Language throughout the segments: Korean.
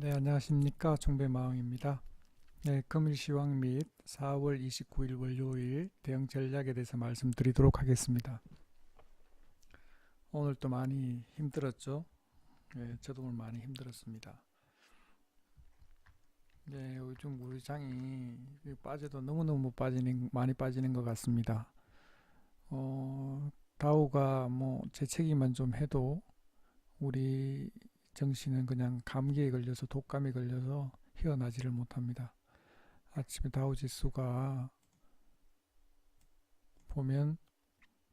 네, 안녕하십니까. 종배마왕입니다. 네, 금일시황 및 4월 29일 월요일 대응 전략에 대해서 말씀드리도록 하겠습니다. 오늘 또 많이 힘들었죠. 네, 저도 오늘 많이 힘들었습니다. 네, 요즘 우리 장이 빠져도 너무너무 많이 빠지는 것 같습니다. 다우가 뭐 재채기만 좀 해도 우리 정신은 그냥 감기에 걸려서 독감에 걸려서 헤어나지를 못합니다. 아침에 다우지수가 보면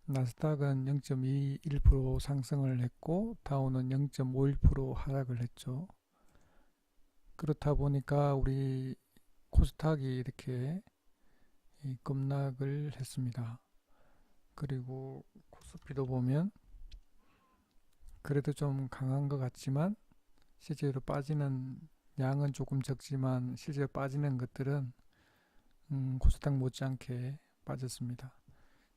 나스닥은 0.21% 상승을 했고 다우는 0.51% 하락을 했죠. 그렇다 보니까 우리 코스닥이 이렇게 급락을 했습니다. 그리고 코스피도 보면 그래도 좀 강한 것 같지만 실제로 빠지는 양은 조금 적지만 실제로 빠지는 것들은 코스닥 못지않게 빠졌습니다.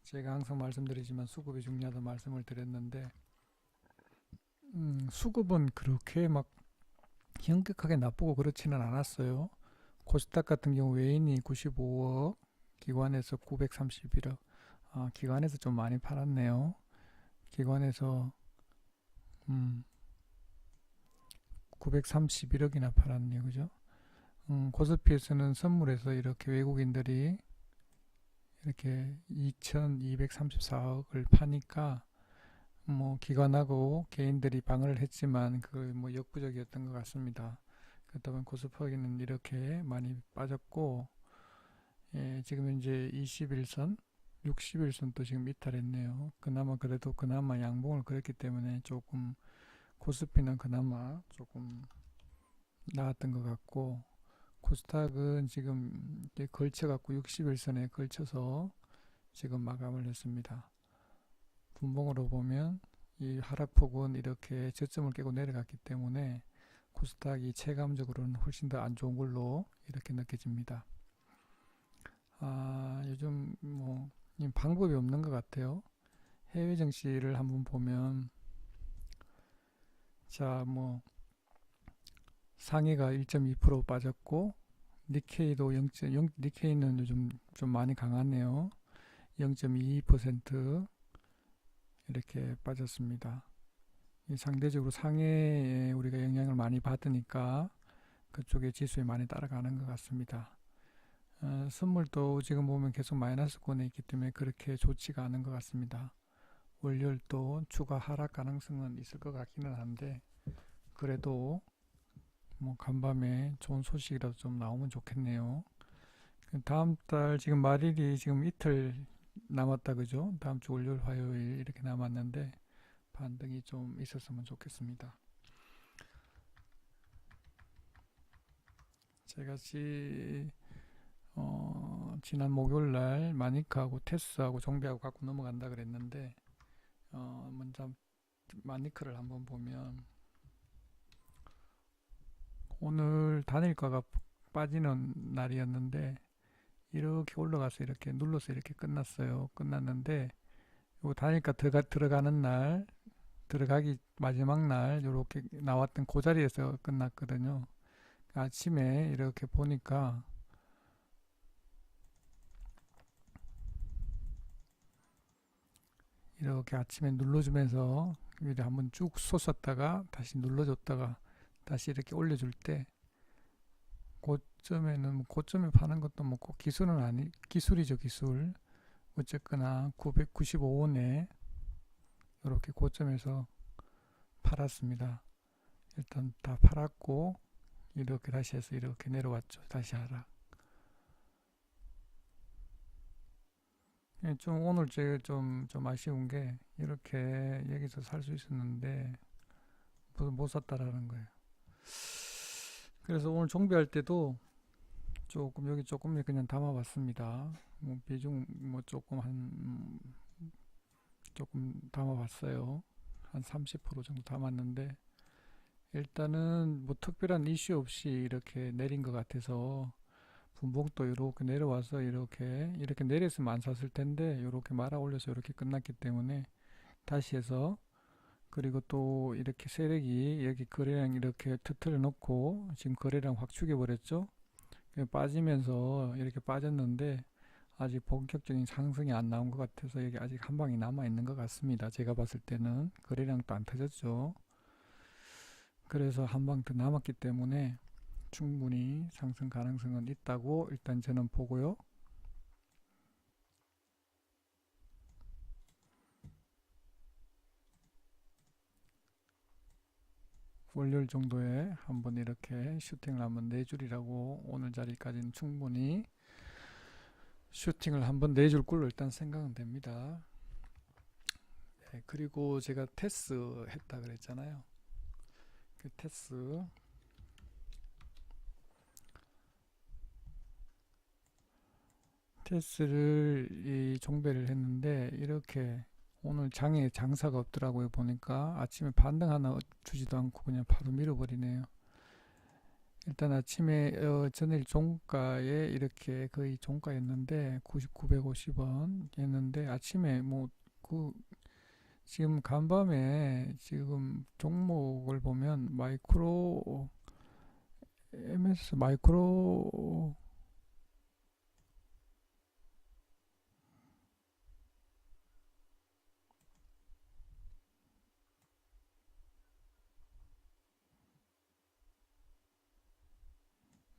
제가 항상 말씀드리지만 수급이 중요하다고 말씀을 드렸는데 수급은 그렇게 막 현격하게 나쁘고 그렇지는 않았어요. 코스닥 같은 경우 외인이 95억, 기관에서 931억. 기관에서 좀 많이 팔았네요. 기관에서 931억이나 팔았네요. 그죠? 코스피에서는 선물에서 이렇게 외국인들이 이렇게 2234억을 파니까 뭐 기관하고 개인들이 방어를 했지만 그 뭐 역부족이었던 것 같습니다. 그렇다 보면 코스피는 이렇게 많이 빠졌고 지금 현재 21선, 61선 또 지금 이탈했네요. 그나마 양봉을 그렸기 때문에 조금 코스피는 그나마 조금 나았던 것 같고 코스닥은 지금 걸쳐갖고 61선에 걸쳐서 지금 마감을 했습니다. 분봉으로 보면 이 하락폭은 이렇게 저점을 깨고 내려갔기 때문에 코스닥이 체감적으로는 훨씬 더 안 좋은 걸로 이렇게 느껴집니다. 요즘 뭐 방법이 없는 것 같아요. 해외 증시를 한번 보면 자 뭐 상해가 1.2% 빠졌고 니케이도 0.0 니케이는 요즘 좀 많이 강하네요. 0.22% 이렇게 빠졌습니다. 상대적으로 상해에 우리가 영향을 많이 받으니까 그쪽의 지수에 많이 따라가는 것 같습니다. 선물도 지금 보면 계속 마이너스권에 있기 때문에 그렇게 좋지가 않은 것 같습니다. 월요일도 추가 하락 가능성은 있을 것 같기는 한데 그래도 뭐 간밤에 좋은 소식이라도 좀 나오면 좋겠네요. 다음 달 지금 말일이 지금 이틀 남았다 그죠? 다음 주 월요일 화요일 이렇게 남았는데 반등이 좀 있었으면 좋겠습니다. 제가 지난 목요일 날 마니크하고 테스하고 정비하고 갖고 넘어간다 그랬는데 먼저 마니크를 한번 보면 오늘 단일가가 빠지는 날이었는데 이렇게 올라가서 이렇게 눌러서 이렇게 끝났는데 요 단일가 들어가는 날 들어가기 마지막 날 이렇게 나왔던 그 자리에서 끝났거든요. 아침에 이렇게 보니까 이렇게 아침에 눌러주면서 위로 한번 쭉 솟았다가 다시 눌러줬다가 다시 이렇게 올려줄 때 고점에는 뭐 고점에 파는 것도 뭐 꼭 기술이죠 기술. 어쨌거나 995원에 이렇게 고점에서 팔았습니다. 일단 다 팔았고 이렇게 다시 해서 이렇게 내려왔죠. 다시 하락. 좀 오늘 제가 좀 아쉬운 게 이렇게 여기서 살 수 있었는데 못 샀다라는 거예요. 그래서 오늘 정비할 때도 여기 조금 그냥 담아봤습니다. 뭐 비중 뭐 조금 담아봤어요. 한 30% 정도 담았는데 일단은 뭐 특별한 이슈 없이 이렇게 내린 것 같아서 분봉도 이렇게 내려와서 이렇게 내렸으면 안 샀을 텐데 이렇게 말아 올려서 이렇게 끝났기 때문에 다시 해서 그리고 또 이렇게 세력이 여기 거래량 이렇게 터트려 놓고 지금 거래량 확 죽여버렸죠. 빠지면서 이렇게 빠졌는데 아직 본격적인 상승이 안 나온 것 같아서 여기 아직 한 방이 남아 있는 것 같습니다. 제가 봤을 때는 거래량도 안 터졌죠. 그래서 한 방 더 남았기 때문에 충분히 상승 가능성은 있다고 일단 저는 보고요. 월요일 정도에 한번 이렇게 슈팅을 한번 내주리라고, 오늘 자리까지는 충분히 슈팅을 한번 내줄 걸로 일단 생각은 됩니다. 네, 그리고 제가 테스 했다 그랬잖아요. 그 테스를 이 종배를 했는데 이렇게 오늘 장에 장사가 없더라고요. 보니까 아침에 반등 하나 주지도 않고 그냥 바로 밀어버리네요. 일단 아침에 전일 종가에 이렇게 거의 종가였는데 9950원 였는데 아침에 뭐 그 지금 간밤에 지금 종목을 보면 마이크로 MS 마이크로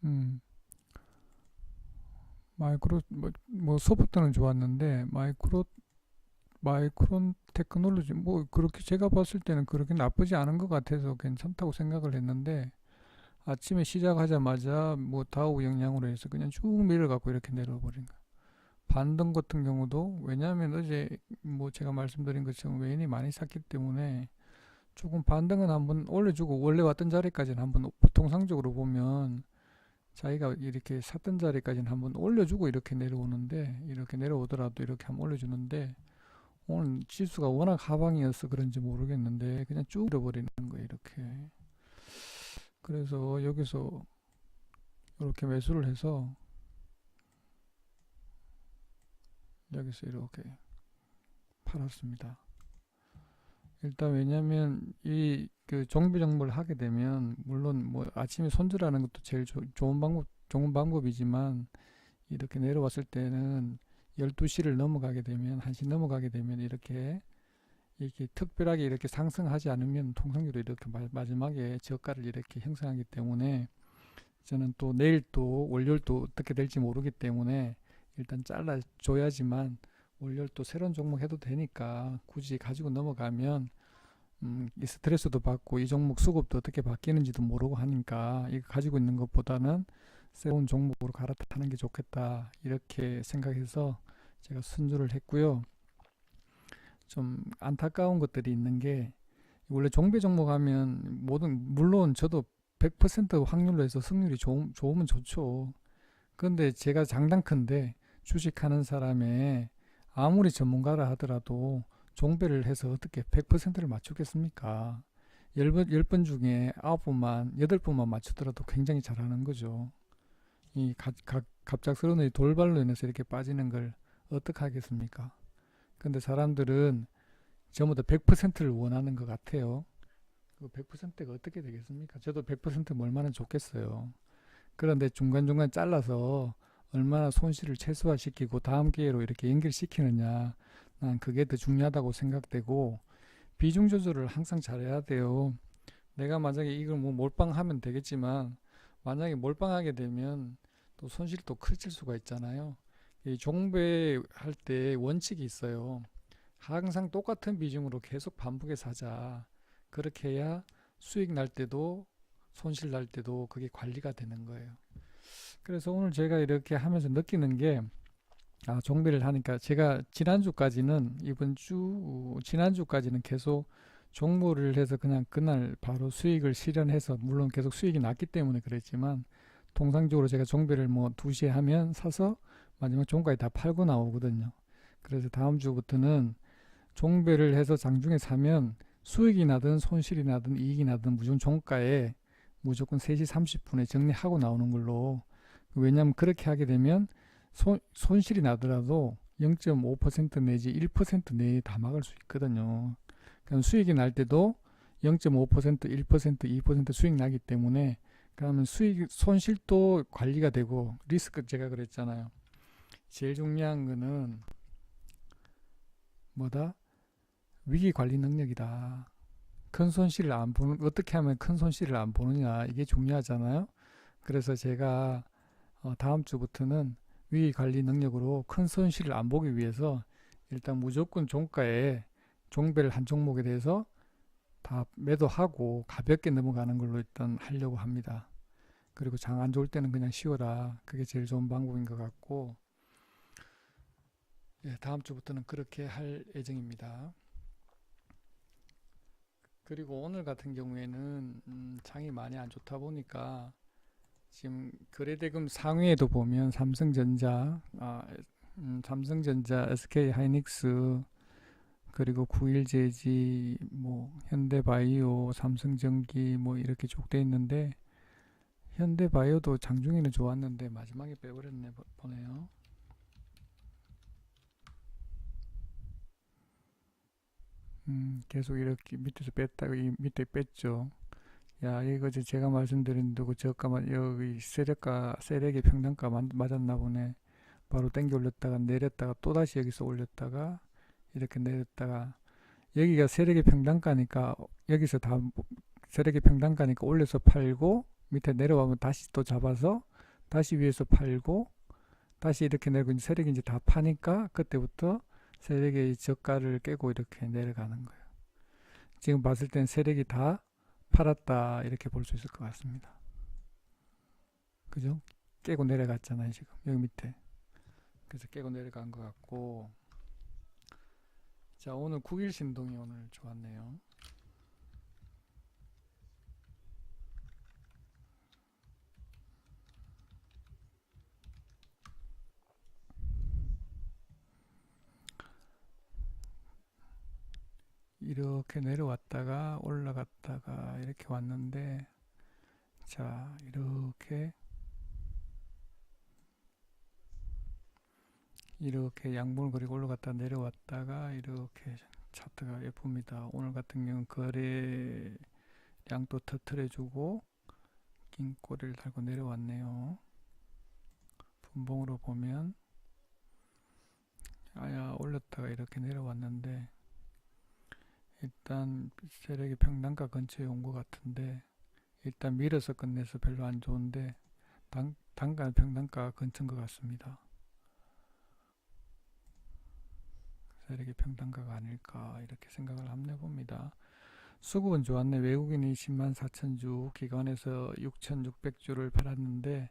음 마이크로 뭐 소프트는 좋았는데 마이크론 테크놀로지 뭐 그렇게 제가 봤을 때는 그렇게 나쁘지 않은 것 같아서 괜찮다고 생각을 했는데 아침에 시작하자마자 뭐 다우 영향으로 해서 그냥 쭉 밀어갖고 이렇게 내려와 버린 거예요. 반등 같은 경우도 왜냐하면 어제 뭐 제가 말씀드린 것처럼 외인이 많이 샀기 때문에 조금 반등은 한번 올려주고 원래 왔던 자리까지는 한번 통상적으로 보면 자기가 이렇게 샀던 자리까지는 한번 올려주고 이렇게 내려오는데 이렇게 내려오더라도 이렇게 한번 올려주는데 오늘 지수가 워낙 하방이어서 그런지 모르겠는데 그냥 쭉 잃어버리는 거예요 이렇게. 그래서 여기서 이렇게 매수를 해서 여기서 이렇게 팔았습니다. 일단 왜냐면 이 그 정비 정보를 하게 되면 물론 뭐 아침에 손절하는 것도 제일 좋은 방법이지만 이렇게 내려왔을 때는 12시를 넘어가게 되면 1시 넘어가게 되면 이렇게 특별하게 이렇게 상승하지 않으면 통상적으로 이렇게 마지막에 저가를 이렇게 형성하기 때문에 저는 또 내일 또 월요일 또 어떻게 될지 모르기 때문에 일단 잘라 줘야지만 월요일 또 새로운 종목 해도 되니까 굳이 가지고 넘어가면 이 스트레스도 받고 이 종목 수급도 어떻게 바뀌는지도 모르고 하니까 이거 가지고 있는 것보다는 새로운 종목으로 갈아타는 게 좋겠다 이렇게 생각해서 제가 순조를 했고요. 좀 안타까운 것들이 있는 게 원래 종배 종목 하면 물론 저도 100% 확률로 해서 승률이 좋으면 좋죠. 그런데 제가 장단컨대 주식하는 사람의 아무리 전문가라 하더라도 종배를 해서 어떻게 100%를 맞추겠습니까? 10번 중에 9번만, 8번만 맞추더라도 굉장히 잘하는 거죠. 이 갑작스러운 돌발로 인해서 이렇게 빠지는 걸 어떻게 하겠습니까? 근데 사람들은 전부 다 100%를 원하는 것 같아요. 그 100%가 어떻게 되겠습니까? 저도 100%면 얼마나 좋겠어요. 그런데 중간중간 잘라서 얼마나 손실을 최소화시키고 다음 기회로 이렇게 연결시키느냐, 난 그게 더 중요하다고 생각되고 비중 조절을 항상 잘해야 돼요. 내가 만약에 이걸 뭐 몰빵하면 되겠지만 만약에 몰빵하게 되면 또 손실이 또 커질 수가 있잖아요. 이 종배할 때 원칙이 있어요. 항상 똑같은 비중으로 계속 반복해서 하자. 그렇게 해야 수익 날 때도 손실 날 때도 그게 관리가 되는 거예요. 그래서 오늘 제가 이렇게 하면서 느끼는 게 종배를 하니까 제가 지난주까지는 계속 종보를 해서 그냥 그날 바로 수익을 실현해서 물론 계속 수익이 났기 때문에 그랬지만 통상적으로 제가 종배를 뭐 2시에 하면 사서 마지막 종가에 다 팔고 나오거든요. 그래서 다음 주부터는 종배를 해서 장중에 사면 수익이 나든 손실이 나든 이익이 나든 무조건 종가에 무조건 3시 30분에 정리하고 나오는 걸로. 왜냐하면 그렇게 하게 되면 손실이 나더라도 0.5% 내지 1% 내에 다 막을 수 있거든요. 그럼 수익이 날 때도 0.5%, 1%, 2% 수익 나기 때문에 그러면 수익 손실도 관리가 되고 리스크 제가 그랬잖아요. 제일 중요한 거는 뭐다? 위기 관리 능력이다. 큰 손실을 안 보는 어떻게 하면 큰 손실을 안 보느냐 이게 중요하잖아요. 그래서 제가 다음 주부터는 위기 관리 능력으로 큰 손실을 안 보기 위해서 일단 무조건 종가에 종배를 한 종목에 대해서 다 매도하고 가볍게 넘어가는 걸로 일단 하려고 합니다. 그리고 장 안 좋을 때는 그냥 쉬어라. 그게 제일 좋은 방법인 것 같고, 예, 다음 주부터는 그렇게 할 예정입니다. 그리고 오늘 같은 경우에는 장이 많이 안 좋다 보니까 지금 거래대금 상위에도 보면 삼성전자, SK하이닉스, 그리고 9일제지, 뭐 현대바이오, 삼성전기 뭐 이렇게 쭉 돼 있는데 현대바이오도 장중에는 좋았는데 마지막에 빼버렸네 보네요. 계속 이렇게 밑에서 뺐다가 이 밑에 뺐죠. 야, 이거 제가 말씀드린 그 저가 여기 세력의 평단가 맞았나 보네. 바로 땡겨 올렸다가 내렸다가 또 다시 여기서 올렸다가 이렇게 내렸다가 여기가 세력의 평단가니까 여기서 다 세력의 평단가니까 올려서 팔고 밑에 내려가면 다시 또 잡아서 다시 위에서 팔고 다시 이렇게 내리고 이제 세력이 이제 다 파니까 그때부터 세력의 저가를 깨고 이렇게 내려가는 거예요. 지금 봤을 땐 세력이 다 팔았다 이렇게 볼 수 있을 것 같습니다. 그죠? 깨고 내려갔잖아요 지금 여기 밑에. 그래서 깨고 내려간 것 같고, 자 오늘 9일 신동이 오늘 좋았네요. 이렇게 내려왔다가 올라갔다가 이렇게 왔는데, 자 이렇게 양분을 그리고 올라갔다 내려왔다가 이렇게 차트가 예쁩니다. 오늘 같은 경우는 거래량도 터트려주고 긴 꼬리를 달고 내려왔네요. 분봉으로 보면 아야 올렸다가 이렇게 내려왔는데 일단 세력이 평단가 근처에 온 것 같은데 일단 밀어서 끝내서 별로 안 좋은데 단가 평단가 근처인 것 같습니다. 세력의 평단가가 아닐까 이렇게 생각을 한번 해봅니다. 수급은 좋았네. 외국인이 10만 4천 주, 기관에서 6,600주를 팔았는데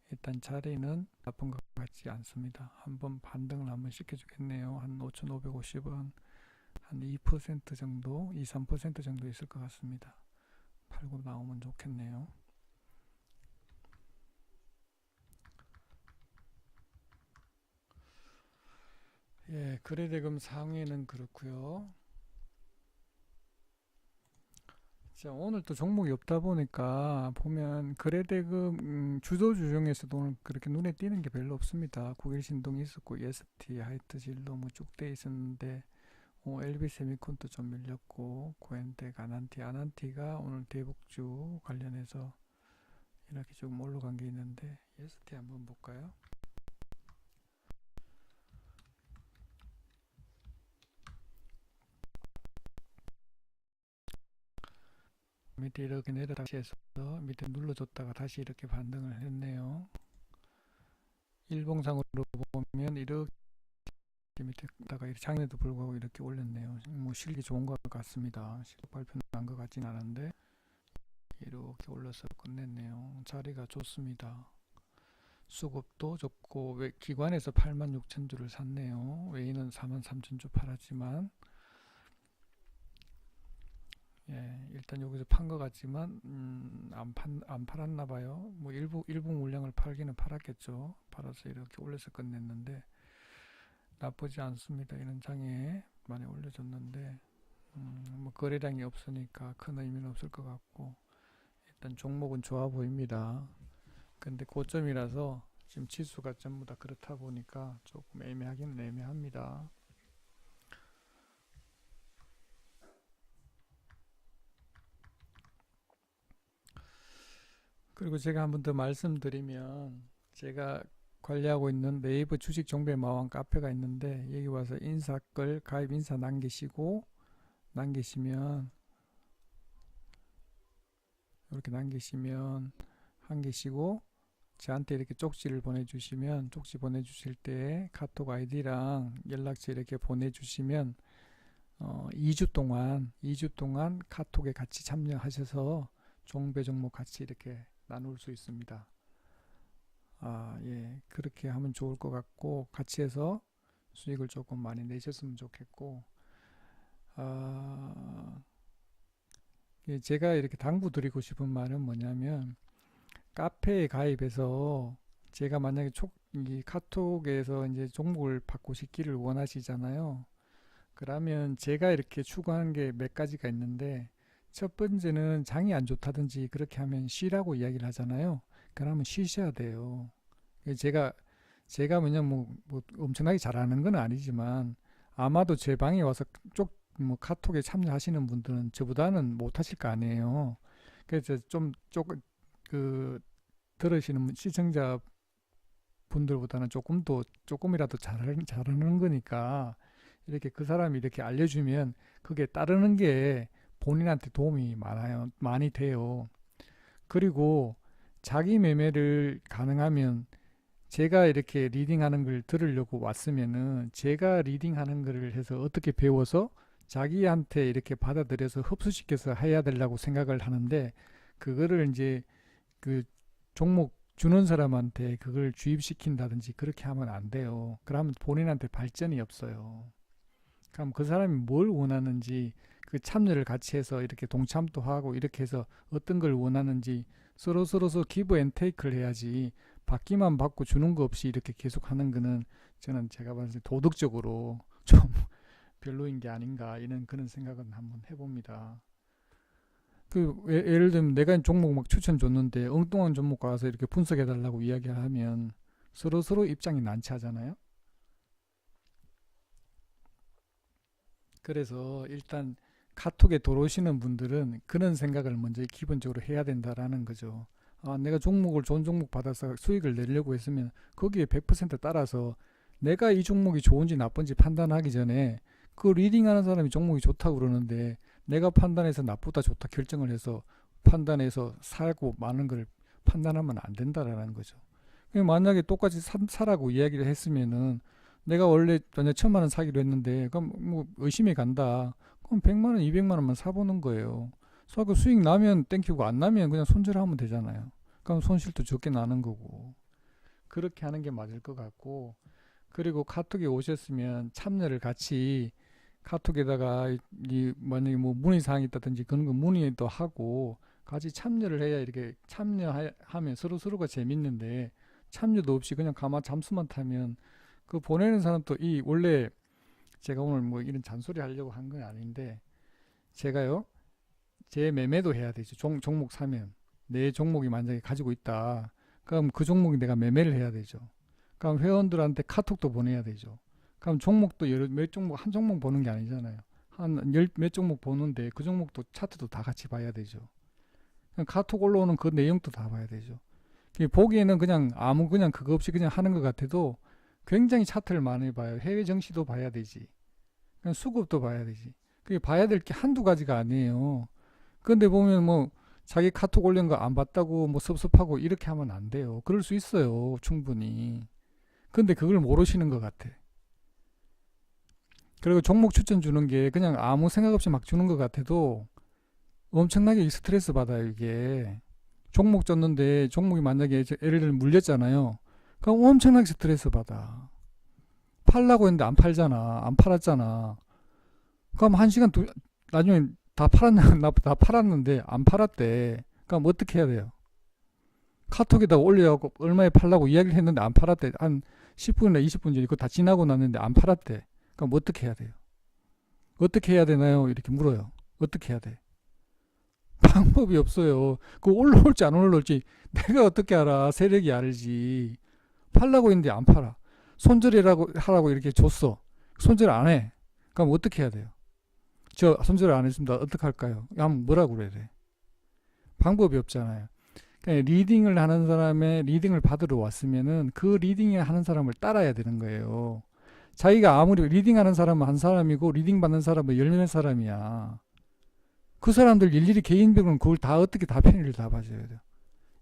일단 자리는 나쁜 것 같지 않습니다. 한번 반등을 한번 시켜주겠네요. 한 5,550원, 한 2% 정도, 2, 3% 정도 있을 것 같습니다. 팔고 나오면 좋겠네요. 예, 거래대금 상위는 그렇고요. 자, 오늘 또 종목이 없다 보니까 보면 거래대금 주도주 중에서도 오늘 그렇게 눈에 띄는 게 별로 없습니다. 9일 신동이 있었고 EST, 하이트진로 뭐 쭉 돼 있었는데 LB세미콘도 좀 밀렸고 고엔텍, 아난티가 오늘 대북주 관련해서 이렇게 좀 올라간 게 있는데 EST 한번 볼까요? 밑에 이렇게 내려다가 해서 밑에 눌러줬다가 다시 이렇게 반등을 했네요. 일봉상으로 보면 이렇게 밑에다가 장에도 불구하고 이렇게 올렸네요. 뭐 실기 좋은 것 같습니다. 실적 발표 난 것 같진 않은데 이렇게 올려서 끝냈네요. 자리가 좋습니다. 수급도 좋고 기관에서 86,000주를 샀네요. 외인은 43,000주 팔았지만 예, 일단 여기서 판 것 같지만 안 팔았나 봐요. 뭐 일부 물량을 팔기는 팔았겠죠. 팔아서 이렇게 올려서 끝냈는데 나쁘지 않습니다. 이런 장에 많이 올려줬는데 뭐 거래량이 없으니까 큰 의미는 없을 것 같고 일단 종목은 좋아 보입니다. 근데 고점이라서 지금 지수가 전부 다 그렇다 보니까 조금 애매하긴 애매합니다. 그리고 제가 한 번 더 말씀드리면 제가 관리하고 있는 네이버 주식 종배마왕 카페가 있는데 여기 와서 인사글 가입 인사 남기시면 이렇게 남기시면 한 개시고 저한테 이렇게 쪽지를 보내주시면 쪽지 보내주실 때 카톡 아이디랑 연락처 이렇게 보내주시면 2주 동안 카톡에 같이 참여하셔서 종배 종목 같이 이렇게 나눌 수 있습니다. 예, 그렇게 하면 좋을 것 같고 같이 해서 수익을 조금 많이 내셨으면 좋겠고 예, 제가 이렇게 당부드리고 싶은 말은 뭐냐면 카페에 가입해서 제가 만약에 이 카톡에서 이제 종목을 바꾸시기를 원하시잖아요. 그러면 제가 이렇게 추구하는 게 몇 가지가 있는데 첫 번째는 장이 안 좋다든지 그렇게 하면 쉬라고 이야기를 하잖아요. 그러면 쉬셔야 돼요. 제가 뭐냐 뭐 엄청나게 잘하는 건 아니지만 아마도 제 방에 와서 뭐 카톡에 참여하시는 분들은 저보다는 못하실 거 아니에요. 그래서 좀 조금 그 들으시는 시청자 분들보다는 조금이라도 잘하는 거니까 이렇게 그 사람이 이렇게 알려주면 그게 따르는 게 본인한테 도움이 많이 돼요. 그리고 자기 매매를 가능하면 제가 이렇게 리딩하는 걸 들으려고 왔으면은 제가 리딩하는 거를 해서 어떻게 배워서 자기한테 이렇게 받아들여서 흡수시켜서 해야 되려고 생각을 하는데 그거를 이제 그 종목 주는 사람한테 그걸 주입시킨다든지 그렇게 하면 안 돼요. 그러면 본인한테 발전이 없어요. 그럼 그 사람이 뭘 원하는지 그 참여를 같이 해서 이렇게 동참도 하고 이렇게 해서 어떤 걸 원하는지 서로 기브 앤 테이크를 해야지 받기만 받고 주는 거 없이 이렇게 계속 하는 거는 저는 제가 봤을 때 도덕적으로 좀 별로인 게 아닌가 이런 그런 생각은 한번 해봅니다. 예를 들면 내가 종목 막 추천 줬는데 엉뚱한 종목 가서 이렇게 분석해 달라고 이야기하면 서로 입장이 난처하잖아요. 그래서 일단 카톡에 들어오시는 분들은 그런 생각을 먼저 기본적으로 해야 된다라는 거죠. 내가 좋은 종목 받아서 수익을 내려고 했으면 거기에 100% 따라서 내가 이 종목이 좋은지 나쁜지 판단하기 전에 그 리딩하는 사람이 종목이 좋다고 그러는데 내가 판단해서 나쁘다 좋다 결정을 해서 판단해서 사고 마는 걸 판단하면 안 된다라는 거죠. 만약에 똑같이 사라고 이야기를 했으면은 내가 원래 1,000만 원 사기로 했는데 그럼 뭐 의심이 간다. 그럼 100만 원, 200만 원만 사보는 거예요. 사고 수익 나면 땡큐고 안 나면 그냥 손절하면 되잖아요. 그럼 손실도 적게 나는 거고. 그렇게 하는 게 맞을 것 같고 그리고 카톡에 오셨으면 참여를 같이 카톡에다가 만약에 뭐 문의사항이 있다든지 그런 거 문의도 하고 같이 참여를 해야 이렇게 참여하면 서로가 재밌는데 참여도 없이 그냥 가만 잠수만 타면 그 보내는 사람도 원래 제가 오늘 뭐 이런 잔소리 하려고 한 건 아닌데 제가요 제 매매도 해야 되죠. 종목 사면 내 종목이 만약에 가지고 있다. 그럼 그 종목이 내가 매매를 해야 되죠. 그럼 회원들한테 카톡도 보내야 되죠. 그럼 종목도 몇 종목 한 종목 보는 게 아니잖아요. 한 몇 종목 보는데 그 종목도 차트도 다 같이 봐야 되죠. 카톡 올라오는 그 내용도 다 봐야 되죠. 보기에는 그냥 그거 없이 그냥 하는 것 같아도 굉장히 차트를 많이 봐요. 해외 정시도 봐야 되지. 수급도 봐야 되지. 그게 봐야 될 게 한두 가지가 아니에요. 그런데 보면 뭐 자기 카톡 올린 거 안 봤다고 뭐 섭섭하고 이렇게 하면 안 돼요. 그럴 수 있어요. 충분히. 근데 그걸 모르시는 것 같아. 그리고 종목 추천 주는 게 그냥 아무 생각 없이 막 주는 것 같아도 엄청나게 스트레스 받아요, 이게. 종목 줬는데 종목이 만약에 예를 들면 물렸잖아요. 그럼 엄청나게 스트레스 받아. 팔라고 했는데 안 팔잖아. 안 팔았잖아. 그럼 한 시간 나중에 다 팔았는데 안 팔았대. 그럼 어떻게 해야 돼요? 카톡에다가 올려갖고 얼마에 팔라고 이야기를 했는데 안 팔았대. 한 10분이나 20분 전에 그거 다 지나고 났는데 안 팔았대. 그럼 어떻게 해야 돼요? 어떻게 해야 되나요? 이렇게 물어요. 어떻게 해야 돼? 방법이 없어요. 그거 올라올지 안 올라올지 내가 어떻게 알아? 세력이 알지. 팔라고 했는데 안 팔아. 손절이라고 하라고 이렇게 줬어. 손절 안 해. 그럼 어떻게 해야 돼요? 저 손절 안 했습니다. 어떻게 할까요? 한번 뭐라고 그래야 돼? 방법이 없잖아요. 그러니까 리딩을 하는 사람의 리딩을 받으러 왔으면은 그 리딩을 하는 사람을 따라야 되는 거예요. 자기가 아무리 리딩하는 사람은 한 사람이고 리딩 받는 사람은 10몇 사람이야. 그 사람들 일일이 개인별로는 그걸 다 어떻게 다 편의를 다 봐줘야 돼요.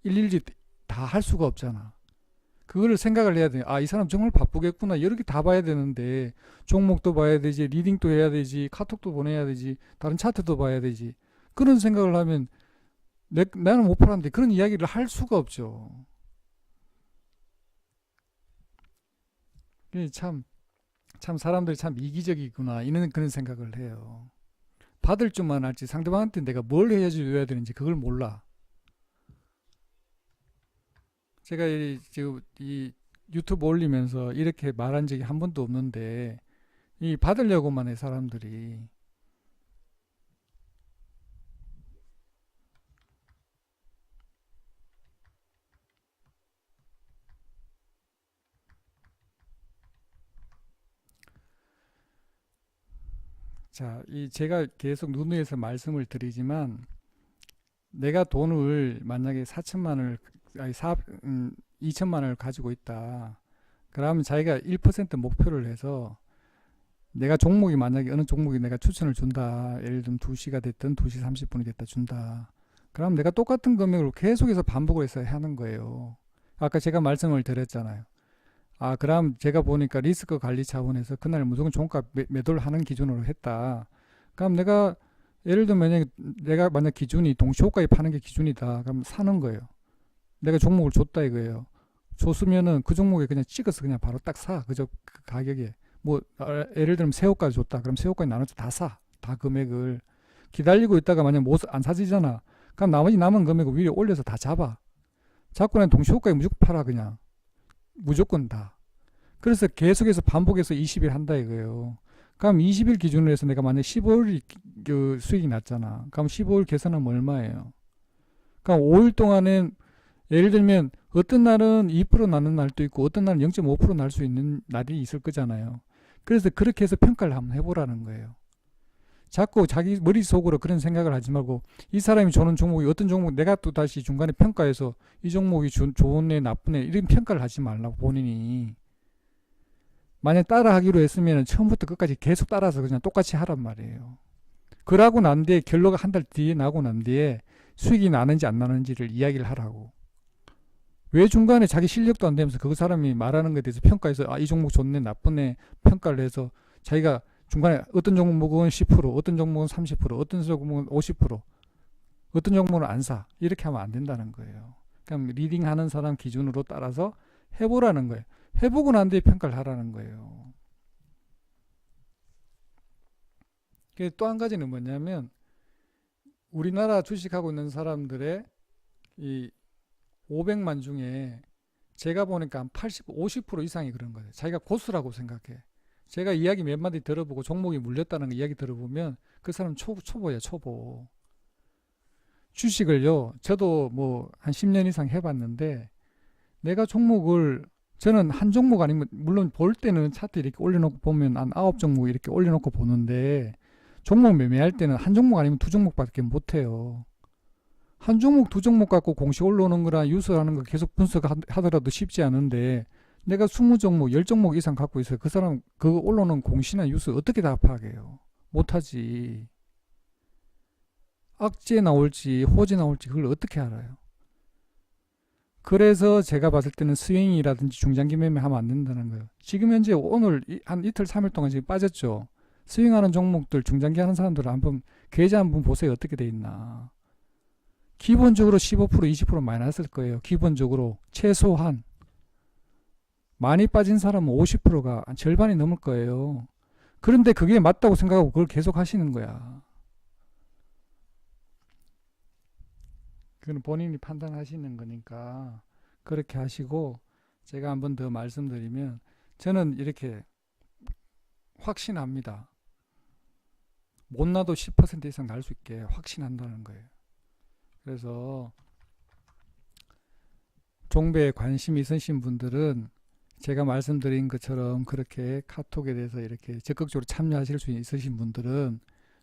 일일이 다 할 수가 없잖아. 그거를 생각을 해야 돼. 아, 이 사람 정말 바쁘겠구나. 여러 개 다 봐야 되는데 종목도 봐야 되지, 리딩도 해야 되지, 카톡도 보내야 되지, 다른 차트도 봐야 되지. 그런 생각을 하면 나는 못 팔았는데 그런 이야기를 할 수가 없죠. 이게 참 사람들이 참 이기적이구나. 이런 그런 생각을 해요. 받을 줄만 알지 상대방한테 내가 뭘 해줘야 되는지 그걸 몰라. 제가 지금 이 유튜브 올리면서 이렇게 말한 적이 한 번도 없는데 이 받으려고만 해 사람들이. 자, 이 제가 계속 누누해서 말씀을 드리지만 내가 돈을 만약에 4천만 원을 아니 2천만 원을 가지고 있다. 그러면 자기가 1% 목표를 해서 내가 종목이 만약에 어느 종목이 내가 추천을 준다. 예를 들면 2시가 됐든 2시 30분이 됐다 준다. 그럼 내가 똑같은 금액으로 계속해서 반복을 해서 하는 거예요. 아까 제가 말씀을 드렸잖아요. 아, 그럼 제가 보니까 리스크 관리 차원에서 그날 무조건 종가 매도를 하는 기준으로 했다. 그럼 내가 예를 들면 만약에 내가 만약 기준이 동시호가에 파는 게 기준이다. 그럼 사는 거예요. 내가 종목을 줬다 이거예요. 줬으면은 그 종목에 그냥 찍어서 그냥 바로 딱 사. 그저 그 가격에. 뭐 예를 들면 새우까지 줬다. 그럼 새우까지 나눠서 다 사. 다 금액을. 기다리고 있다가 만약 안 사지잖아. 그럼 나머지 남은 금액을 위에 올려서 다 잡아. 잡고 난 동시호가에 무조건 팔아 그냥. 무조건 다. 그래서 계속해서 반복해서 20일 한다 이거예요. 그럼 20일 기준으로 해서 내가 만약 15일 그 수익이 났잖아. 그럼 15일 계산하면 얼마예요? 그럼 5일 동안은 예를 들면 어떤 날은 2% 나는 날도 있고 어떤 날은 0.5%날 수 있는 날이 있을 거잖아요. 그래서 그렇게 해서 평가를 한번 해보라는 거예요. 자꾸 자기 머릿속으로 그런 생각을 하지 말고 이 사람이 주는 종목이 어떤 종목 내가 또 다시 중간에 평가해서 이 종목이 좋은 애 나쁜 애 이런 평가를 하지 말라고 본인이. 만약 따라하기로 했으면 처음부터 끝까지 계속 따라서 그냥 똑같이 하란 말이에요. 그러고 난 뒤에 결과가 한 달 뒤에 나고 난 뒤에 수익이 나는지 안 나는지를 이야기를 하라고. 왜 중간에 자기 실력도 안 되면서 그 사람이 말하는 것에 대해서 평가해서 아, 이 종목 좋네 나쁘네 평가를 해서 자기가 중간에 어떤 종목은 10%, 어떤 종목은 30%, 어떤 종목은 50%, 어떤 종목은 안 사. 이렇게 하면 안 된다는 거예요. 그럼 리딩하는 사람 기준으로 따라서 해보라는 거예요. 해보고 난 뒤에 평가를 하라는 거예요. 또 한 가지는 뭐냐면 우리나라 주식하고 있는 사람들의 이 500만 중에 제가 보니까 한 80, 50% 이상이 그런 거예요. 자기가 고수라고 생각해. 제가 이야기 몇 마디 들어보고 종목이 물렸다는 이야기 들어보면 그 사람 초보야, 초보. 주식을요, 저도 뭐 한 10년 이상 해봤는데 내가 종목을 저는 한 종목 아니면 물론 볼 때는 차트 이렇게 올려놓고 보면 한 9종목 이렇게 올려놓고 보는데 종목 매매할 때는 한 종목 아니면 두 종목밖에 못해요. 한 종목 두 종목 갖고 공시 올라오는 거랑 유수하는 거 계속 분석하더라도 쉽지 않은데 내가 20종목 10종목 이상 갖고 있어요. 그 사람 그 올라오는 공시나 유수 어떻게 다 파악해요? 못하지. 악재 나올지 호재 나올지 그걸 어떻게 알아요? 그래서 제가 봤을 때는 스윙이라든지 중장기 매매하면 안 된다는 거예요. 지금 현재 오늘 한 이틀 3일 동안 지금 빠졌죠. 스윙하는 종목들 중장기 하는 사람들 한번 계좌 한번 보세요. 어떻게 돼 있나. 기본적으로 15% 20% 마이너스일 거예요. 기본적으로 최소한 많이 빠진 사람은 50%가 절반이 넘을 거예요. 그런데 그게 맞다고 생각하고 그걸 계속 하시는 거야. 그건 본인이 판단하시는 거니까 그렇게 하시고 제가 한번 더 말씀드리면 저는 이렇게 확신합니다. 못 나도 10% 이상 날 수 있게 확신한다는 거예요. 그래서 종배에 관심이 있으신 분들은 제가 말씀드린 것처럼 그렇게 카톡에 대해서 이렇게 적극적으로 참여하실 수 있으신 분들은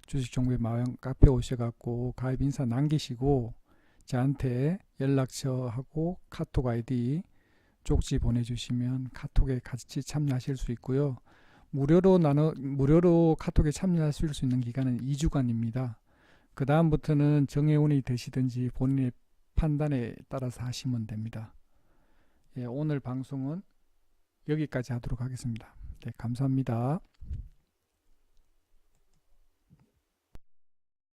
주식 종배 마을 카페 오셔갖고 가입 인사 남기시고 저한테 연락처하고 카톡 아이디 쪽지 보내주시면 카톡에 같이 참여하실 수 있고요. 무료로 카톡에 참여하실 수 있는 기간은 2주간입니다. 그 다음부터는 정회원이 되시든지 본인의 판단에 따라서 하시면 됩니다. 예, 오늘 방송은 여기까지 하도록 하겠습니다. 네, 감사합니다.